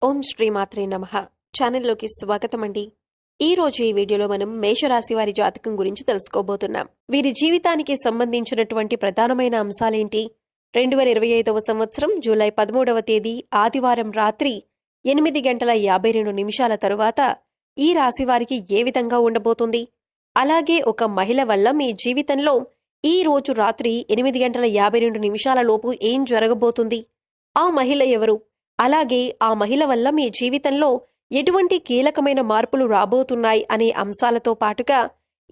ఓం శ్రీమాత్రే నమః. ఛానల్లోకి స్వాగతం అండి. ఈ రోజు ఈ వీడియోలో మనం మేషరాశి వారి జాతకం గురించి తెలుసుకోబోతున్నాం. వీరి జీవితానికి సంబంధించినటువంటి ప్రధానమైన అంశాలేంటి? 2025వ సంవత్సరం జూలై 13వ తేదీ ఆదివారం రాత్రి 8:52 తరువాత ఈ రాశి వారికి ఏ విధంగా ఉండబోతుంది? అలాగే ఒక మహిళ వల్ల మీ జీవితంలో ఈ రోజు రాత్రి 8:52 లోపు ఏం జరగబోతుంది? ఆ మహిళ ఎవరు? అలాగే ఆ మహిళ వల్ల మీ జీవితంలో ఎటువంటి కీలకమైన మార్పులు రాబోతున్నాయి అనే అంశాలతో పాటుగా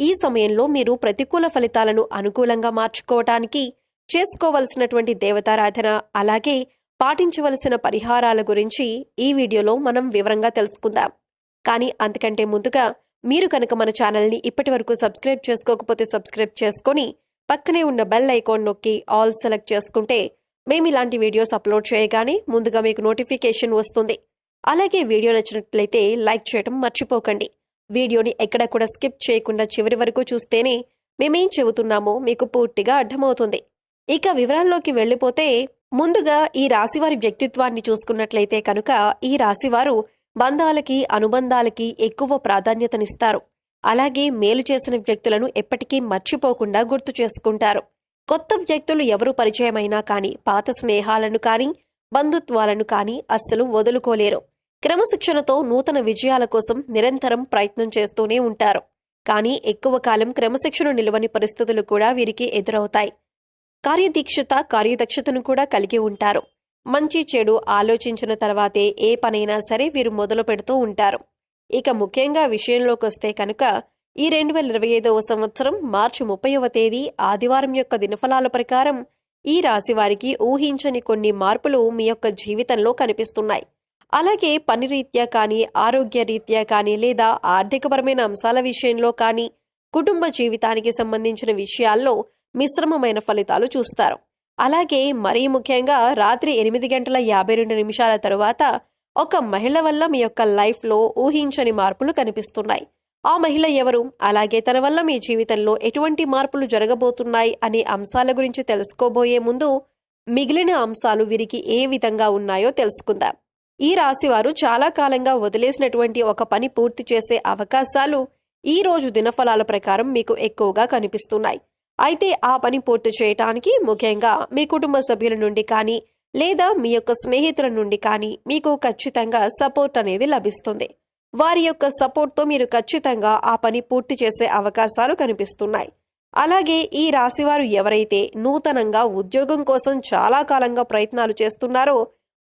ఈ సమయంలో మీరు ప్రతికూల ఫలితాలను అనుకూలంగా మార్చుకోవటానికి చేసుకోవలసినటువంటి దేవతారాధన, అలాగే పాటించవలసిన పరిహారాల గురించి ఈ వీడియోలో మనం వివరంగా తెలుసుకుందాం. కానీ అంతకంటే ముందుగా మీరు కనుక మన ఛానల్ని ఇప్పటి వరకు సబ్స్క్రైబ్ చేసుకోకపోతే సబ్స్క్రైబ్ చేసుకొని పక్కనే ఉన్న బెల్ ఐకాన్ నొక్కి ఆల్ సెలెక్ట్ చేసుకుంటే మేము ఇలాంటి వీడియోస్ అప్లోడ్ చేయగానే ముందుగా మీకు నోటిఫికేషన్ వస్తుంది. అలాగే వీడియో నచ్చినట్లయితే లైక్ చేయడం మర్చిపోకండి. వీడియోని ఎక్కడ కూడా స్కిప్ చేయకుండా చివరి వరకు చూస్తేనే మేమేం చెబుతున్నామో మీకు పూర్తిగా అర్థమవుతుంది. ఇక వివరాల్లోకి వెళ్ళిపోతే ముందుగా ఈ రాశివారి వ్యక్తిత్వాన్ని చూసుకున్నట్లయితే కనుక ఈ రాశివారు బంధాలకి, అనుబంధాలకి ఎక్కువ ప్రాధాన్యతనిస్తారు. అలాగే మేలు చేసిన వ్యక్తులను ఎప్పటికీ మర్చిపోకుండా గుర్తు చేసుకుంటారు. కొత్త వ్యక్తులు ఎవరు పరిచయమైనా కానీ పాత స్నేహాలను కానీ బంధుత్వాలను కానీ అస్సలు వదులుకోలేరు. క్రమశిక్షణతో నూతన విజయాల కోసం నిరంతరం ప్రయత్నం చేస్తూనే ఉంటారు. కానీ ఎక్కువ కాలం క్రమశిక్షణ నిలవని పరిస్థితులు కూడా వీరికి ఎదురవుతాయి. కార్యదక్షతను కూడా కలిగి ఉంటారు. మంచి చెడు ఆలోచించిన తర్వాతే ఏ పనైనా సరే వీరు మొదలు పెడుతూ ఉంటారు. ఇక ముఖ్యంగా విషయంలోకి వస్తే కనుక ఈ 2025వ సంవత్సరం మార్చి 30వ తేదీ ఆదివారం యొక్క దినఫలాల ప్రకారం ఈ రాశి వారికి ఊహించని కొన్ని మార్పులు మీ యొక్క జీవితంలో కనిపిస్తున్నాయి. అలాగే పని రీత్యా కానీ, ఆరోగ్య రీత్యా కానీ, లేదా ఆర్థికపరమైన అంశాల విషయంలో కానీ, కుటుంబ జీవితానికి సంబంధించిన విషయాల్లో మిశ్రమమైన ఫలితాలు చూస్తారు. అలాగే మరీ ముఖ్యంగా రాత్రి 8:52 తరువాత ఒక మహిళ వల్ల మీ యొక్క లైఫ్లో ఊహించని మార్పులు కనిపిస్తున్నాయి. ఆ మహిళ ఎవరు? అలాగే తన వల్ల మీ జీవితంలో ఎటువంటి మార్పులు జరగబోతున్నాయి అనే అంశాల గురించి తెలుసుకోబోయే ముందు మిగిలిన అంశాలు వీరికి ఏ విధంగా ఉన్నాయో తెలుసుకుందాం. ఈ రాశివారు చాలా కాలంగా వదిలేసినటువంటి ఒక పని పూర్తి చేసే అవకాశాలు ఈ రోజు దినఫలాల ప్రకారం మీకు ఎక్కువగా కనిపిస్తున్నాయి. అయితే ఆ పని పూర్తి చేయటానికి ముఖ్యంగా మీ కుటుంబ సభ్యుల నుండి కానీ, లేదా మీ యొక్క స్నేహితుల నుండి కానీ మీకు ఖచ్చితంగా సపోర్ట్ అనేది లభిస్తుంది. వారి యొక్క సపోర్ట్తో మీరు ఖచ్చితంగా ఆ పని పూర్తి చేసే అవకాశాలు కనిపిస్తున్నాయి. అలాగే ఈ రాశివారు ఎవరైతే నూతనంగా ఉద్యోగం కోసం చాలా కాలంగా ప్రయత్నాలు చేస్తున్నారో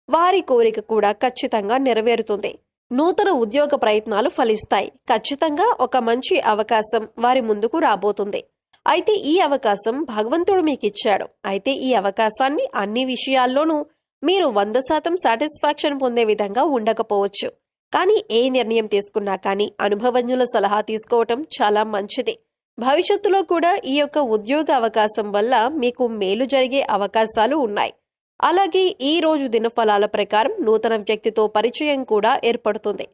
వారి కోరిక కూడా ఖచ్చితంగా నెరవేరుతుంది. నూతన ఉద్యోగ ప్రయత్నాలు ఫలిస్తాయి. ఖచ్చితంగా ఒక మంచి అవకాశం వారి ముందుకు రాబోతుంది. అయితే ఈ అవకాశం భగవంతుడు మీకు ఇచ్చాడు. అయితే ఈ అవకాశాన్ని అన్ని విషయాల్లోనూ మీరు 100% సాటిస్ఫాక్షన్ పొందే విధంగా ఉండకపోవచ్చు. కానీ ఏ నిర్ణయం తీసుకున్నా కానీ అనుభవజ్ఞుల సలహా తీసుకోవటం చాలా మంచిది. భవిష్యత్తులో కూడా ఈ యొక్క ఉద్యోగ అవకాశం వల్ల మీకు మేలు జరిగే అవకాశాలు ఉన్నాయి. అలాగే ఈ రోజు దినఫలాల ప్రకారం నూతన వ్యక్తితో పరిచయం కూడా ఏర్పడుతుంది.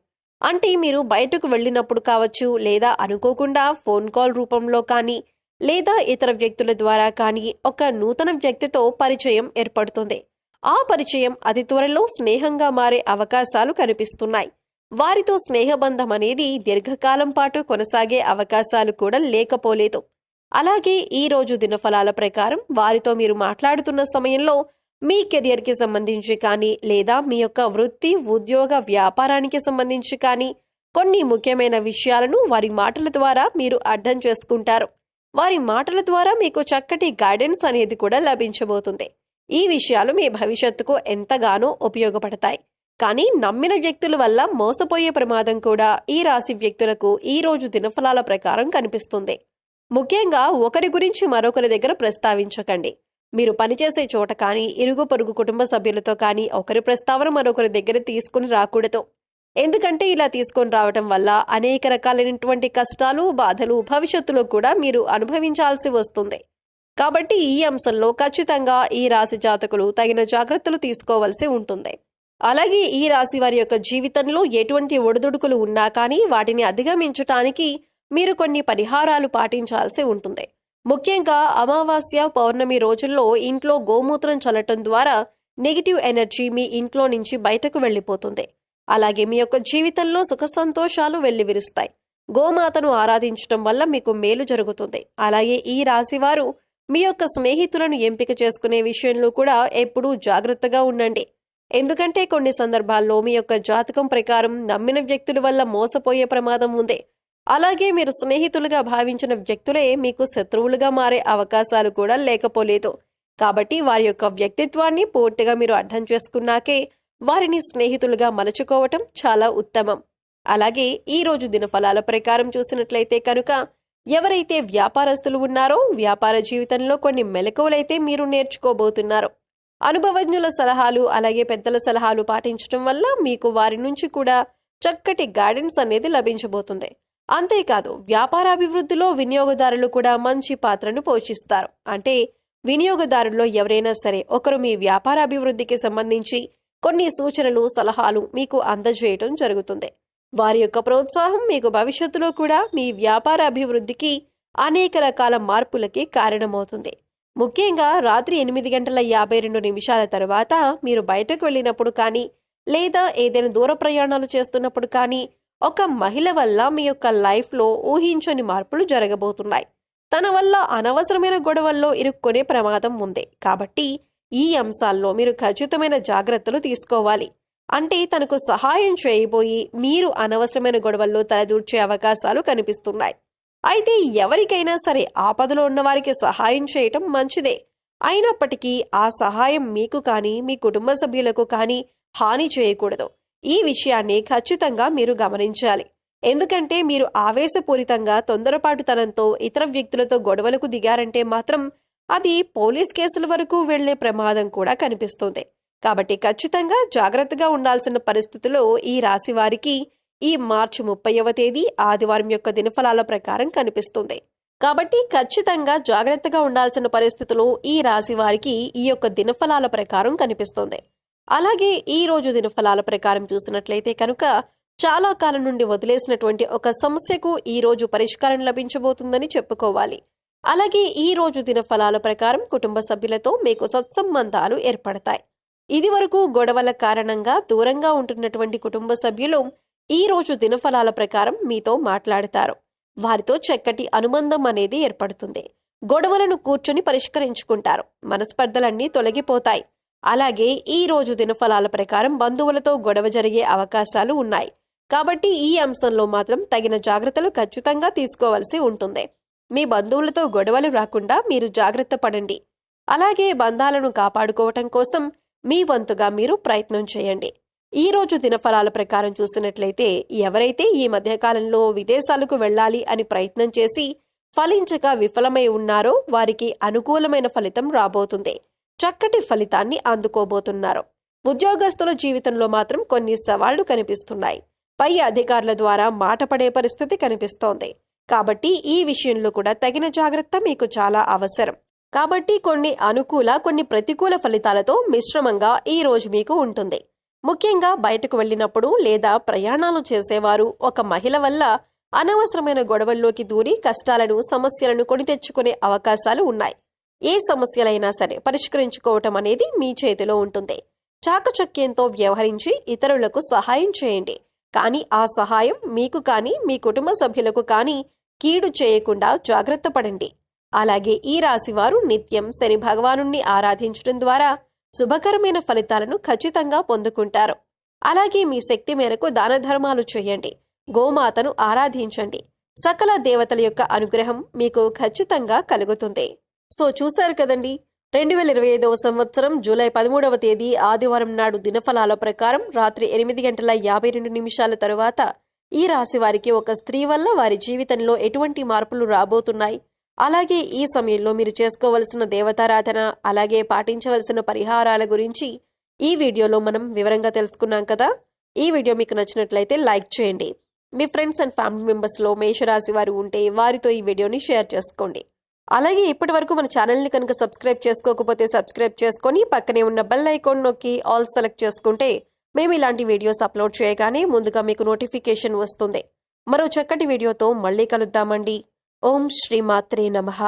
అంటే మీరు బయటకు వెళ్ళినప్పుడు కావచ్చు, లేదా అనుకోకుండా ఫోన్ కాల్ రూపంలో కానీ, లేదా ఇతర వ్యక్తుల ద్వారా కానీ ఒక నూతన వ్యక్తితో పరిచయం ఏర్పడుతుంది. ఆ పరిచయం అతి త్వరలో స్నేహంగా మారే అవకాశాలు కనిపిస్తున్నాయి. వారితో స్నేహబంధం అనేది దీర్ఘకాలం పాటు కొనసాగే అవకాశాలు కూడా లేకపోలేదు. అలాగే ఈ రోజు దినఫలాల ప్రకారం వారితో మీరు మాట్లాడుతున్న సమయంలో మీ కెరియర్కి సంబంధించి కానీ, లేదా మీ యొక్క వృత్తి, ఉద్యోగ, వ్యాపారానికి సంబంధించి కానీ కొన్ని ముఖ్యమైన విషయాలను వారి మాటల ద్వారా మీరు అర్థం చేసుకుంటారు. వారి మాటల ద్వారా మీకు చక్కటి గైడెన్స్ అనేది కూడా లభించబోతుంది. ఈ విషయాలు మీ భవిష్యత్తుకు ఎంతగానో ఉపయోగపడతాయి. కానీ నమ్మిన వ్యక్తుల వల్ల మోసపోయే ప్రమాదం కూడా ఈ రాశి వ్యక్తులకు ఈ రోజు దినఫలాల ప్రకారం కనిపిస్తుంది. ముఖ్యంగా ఒకరి గురించి మరొకరి దగ్గర ప్రస్తావించకండి. మీరు పనిచేసే చోట కానీ, ఇరుగు పొరుగు కుటుంబ సభ్యులతో కానీ ఒకరి ప్రస్తావన మరొకరి దగ్గర తీసుకుని రాకూడదు. ఎందుకంటే ఇలా తీసుకొని రావటం వల్ల అనేక రకాలైనటువంటి కష్టాలు, బాధలు భవిష్యత్తులో కూడా మీరు అనుభవించాల్సి వస్తుంది. కాబట్టి ఈ అంశంలో ఖచ్చితంగా ఈ రాశి జాతకులు తగిన జాగ్రత్తలు తీసుకోవాల్సి ఉంటుంది. అలాగే ఈ రాశి వారి యొక్క జీవితంలో ఎటువంటి ఒడిదుడుకులు ఉన్నా కానీ వాటిని అధిగమించటానికి మీరు కొన్ని పరిహారాలు పాటించాల్సి ఉంటుంది. ముఖ్యంగా అమావాస్య, పౌర్ణమి రోజుల్లో ఇంట్లో గోమూత్రం చల్లటం ద్వారా నెగిటివ్ ఎనర్జీ మీ ఇంట్లో నుంచి బయటకు వెళ్ళిపోతుంది. అలాగే మీ యొక్క జీవితంలో సుఖ సంతోషాలు వెల్లివిరుస్తాయి. గోమాతను ఆరాధించడం వల్ల మీకు మేలు జరుగుతుంది. అలాగే ఈ రాశివారు మీ యొక్క స్నేహితులను ఎంపిక చేసుకునే విషయంలో కూడా ఎప్పుడూ జాగ్రత్తగా ఉండండి. ఎందుకంటే కొన్ని సందర్భాల్లో మీ యొక్క జాతకం ప్రకారం నమ్మిన వ్యక్తుల వల్ల మోసపోయే ప్రమాదం ఉంది. అలాగే మీరు స్నేహితులుగా భావించిన వ్యక్తులే మీకు శత్రువులుగా మారే అవకాశాలు కూడా లేకపోలేదు. కాబట్టి వారి యొక్క వ్యక్తిత్వాన్ని పూర్తిగా మీరు అర్థం చేసుకున్నాకే వారిని స్నేహితులుగా మలుచుకోవటం చాలా ఉత్తమం. అలాగే ఈ రోజు దినఫలాల ప్రకారం చూసినట్లయితే కనుక ఎవరైతే వ్యాపారస్తులు ఉన్నారో వ్యాపార జీవితంలో కొన్ని మెలకువలైతే మీరు నేర్చుకోబోతున్నారు. అనుభవజ్ఞుల సలహాలు అలాగే పెద్దల సలహాలు పాటించడం వల్ల మీకు వారి నుంచి కూడా చక్కటి గైడెన్స్ అనేది లభించబోతుంది. అంతేకాదు వ్యాపారాభివృద్ధిలో వినియోగదారులు కూడా మంచి పాత్రను పోషిస్తారు. అంటే వినియోగదారుల్లో ఎవరైనా సరే ఒకరు మీ వ్యాపార అభివృద్ధికి సంబంధించి కొన్ని సూచనలు సలహాలు మీకు అందజేయటం జరుగుతుంది. వారి యొక్క ప్రోత్సాహం మీకు భవిష్యత్తులో కూడా మీ వ్యాపార అభివృద్ధికి అనేక రకాల మార్పులకి కారణమవుతుంది. ముఖ్యంగా రాత్రి 8:52 తర్వాత మీరు బయటకు వెళ్ళినప్పుడు కానీ లేదా ఏదైనా దూర ప్రయాణాలు చేస్తున్నప్పుడు కానీ ఒక మహిళ వల్ల మీ యొక్క లైఫ్లో ఊహించని మార్పులు జరగబోతున్నాయి. తన వల్ల అనవసరమైన గొడవల్లో ఇరుక్కునే ప్రమాదం ఉంది. కాబట్టి ఈ అంశాల్లో మీరు ఖచ్చితమైన జాగ్రత్తలు తీసుకోవాలి. అంటే తనకు సహాయం చేయబోయి మీరు అనవసరమైన గొడవల్లో తలదూర్చే అవకాశాలు కనిపిస్తున్నాయి. అయితే ఎవరికైనా సరే ఆపదలో ఉన్న వారికి సహాయం చేయటం మంచిదే. అయినప్పటికీ ఆ సహాయం మీకు కానీ మీ కుటుంబ సభ్యులకు కానీ హాని చేయకూడదు. ఈ విషయాన్ని ఖచ్చితంగా మీరు గమనించాలి. ఎందుకంటే మీరు ఆవేశపూరితంగా తొందరపాటుతనంతో ఇతర వ్యక్తులతో గొడవలకు దిగారంటే మాత్రం అది పోలీస్ కేసుల వరకు వెళ్లే ప్రమాదం కూడా కనిపిస్తుంది. కాబట్టి ఖచ్చితంగా జాగ్రత్తగా ఉండాల్సిన పరిస్థితిలో ఈ రాశి వారికి ఈ మార్చి 30వ తేదీ ఆదివారం యొక్క దినఫలాల ప్రకారం కనిపిస్తుంది. కాబట్టి ఖచ్చితంగా జాగ్రత్తగా ఉండాల్సిన పరిస్థితిలో ఈ రాశి వారికి ఈ యొక్క దినఫలాల ప్రకారం కనిపిస్తుంది. అలాగే ఈ రోజు దినఫలాల ప్రకారం చూసినట్లయితే కనుక చాలా కాలం నుండి వదిలేసినటువంటి ఒక సమస్యకు ఈ రోజు పరిష్కారం లభించబోతుందని చెప్పుకోవాలి. అలాగే ఈ రోజు దినఫలాల ప్రకారం కుటుంబ సభ్యులతో మీకు సత్సంబంధాలు ఏర్పడతాయి. ఇది వరకు గొడవల కారణంగా దూరంగా ఉంటున్నటువంటి కుటుంబ సభ్యులు ఈ రోజు దినఫలాల ప్రకారం మీతో మాట్లాడతారు. వారితో చక్కటి అనుబంధం అనేది ఏర్పడుతుంది. గొడవలను కూర్చొని పరిష్కరించుకుంటారు. మనస్పర్ధలన్నీ తొలగిపోతాయి. అలాగే ఈ రోజు దినఫలాల ప్రకారం బంధువులతో గొడవ జరిగే అవకాశాలు ఉన్నాయి. కాబట్టి ఈ అంశంలో మాత్రం తగిన జాగ్రత్తలు ఖచ్చితంగా తీసుకోవాల్సి ఉంటుంది. మీ బంధువులతో గొడవలు రాకుండా మీరు జాగ్రత్త పడండి. అలాగే బంధాలను కాపాడుకోవటం కోసం మీ వంతుగా మీరు ప్రయత్నం చేయండి. ఈ రోజు దినఫలాల ప్రకారం చూసినట్లయితే ఎవరైతే ఈ మధ్యకాలంలో విదేశాలకు వెళ్ళాలి అని ప్రయత్నం చేసి ఫలించక విఫలమై ఉన్నారో వారికి అనుకూలమైన ఫలితం రాబోతుంది. చక్కటి ఫలితాన్ని అందుకోబోతున్నారు. ఉద్యోగస్తుల జీవితంలో మాత్రం కొన్ని సవాళ్లు కనిపిస్తున్నాయి. పై అధికారుల ద్వారా మాట పడే పరిస్థితి కనిపిస్తోంది. కాబట్టి ఈ విషయంలో కూడా తగిన జాగ్రత్త మీకు చాలా అవసరం. కాబట్టి కొన్ని అనుకూల కొన్ని ప్రతికూల ఫలితాలతో మిశ్రమంగా ఈ రోజు మీకు ఉంటుంది. ముఖ్యంగా బయటకు వెళ్ళినప్పుడు లేదా ప్రయాణాలు చేసేవారు ఒక మహిళ వల్ల అనవసరమైన గొడవల్లోకి దూరి కష్టాలను సమస్యలను కొని తెచ్చుకునే అవకాశాలు ఉన్నాయి. ఏ సమస్యలైనా సరే పరిష్కరించుకోవటం అనేది మీ చేతిలో ఉంటుంది. చాకచక్యంతో వ్యవహరించి ఇతరులకు సహాయం చేయండి. కానీ ఆ సహాయం మీకు కానీ మీ కుటుంబ సభ్యులకు కానీ కీడు చేయకుండా జాగ్రత్త పడండి. అలాగే ఈ రాశివారు నిత్యం శని భగవానుణ్ణి ఆరాధించడం ద్వారా శుభకరమైన ఫలితాలను ఖచ్చితంగా పొందుకుంటారు. అలాగే మీ శక్తి మేరకు దాన ధర్మాలు చేయండి. గోమాతను ఆరాధించండి. సకల దేవతల యొక్క అనుగ్రహం మీకు ఖచ్చితంగా కలుగుతుంది. సో చూశారు కదండి, 2025వ సంవత్సరం జూలై 13వ తేదీ ఆదివారం నాడు దినఫలాల ప్రకారం రాత్రి 8:52 తరువాత ఈ రాశి వారికి ఒక స్త్రీ వల్ల వారి జీవితంలో ఎటువంటి మార్పులు రాబోతున్నాయి, అలాగే ఈ సమయంలో మీరు చేసుకోవలసిన దేవతారాధన అలాగే పాటించవలసిన పరిహారాల గురించి ఈ వీడియోలో మనం వివరంగా తెలుసుకున్నాం కదా. ఈ వీడియో మీకు నచ్చినట్లయితే లైక్ చేయండి. మీ ఫ్రెండ్స్ అండ్ ఫ్యామిలీ మెంబర్స్లో మేషరాశి వారు ఉంటే వారితో ఈ వీడియోని షేర్ చేసుకోండి. అలాగే ఇప్పటి వరకు మన ఛానల్ని కనుక సబ్స్క్రైబ్ చేసుకోకపోతే సబ్స్క్రైబ్ చేసుకొని పక్కనే ఉన్న బెల్ ఐకాన్ నొక్కి ఆల్ సెలెక్ట్ చేసుకుంటే మేము ఇలాంటి వీడియోస్ అప్లోడ్ చేయగానే ముందుగా మీకు నోటిఫికేషన్ వస్తుంది. మరో చక్కటి వీడియోతో మళ్ళీ కలుద్దామండి. ఓం శ్రీమాత్రే నమః.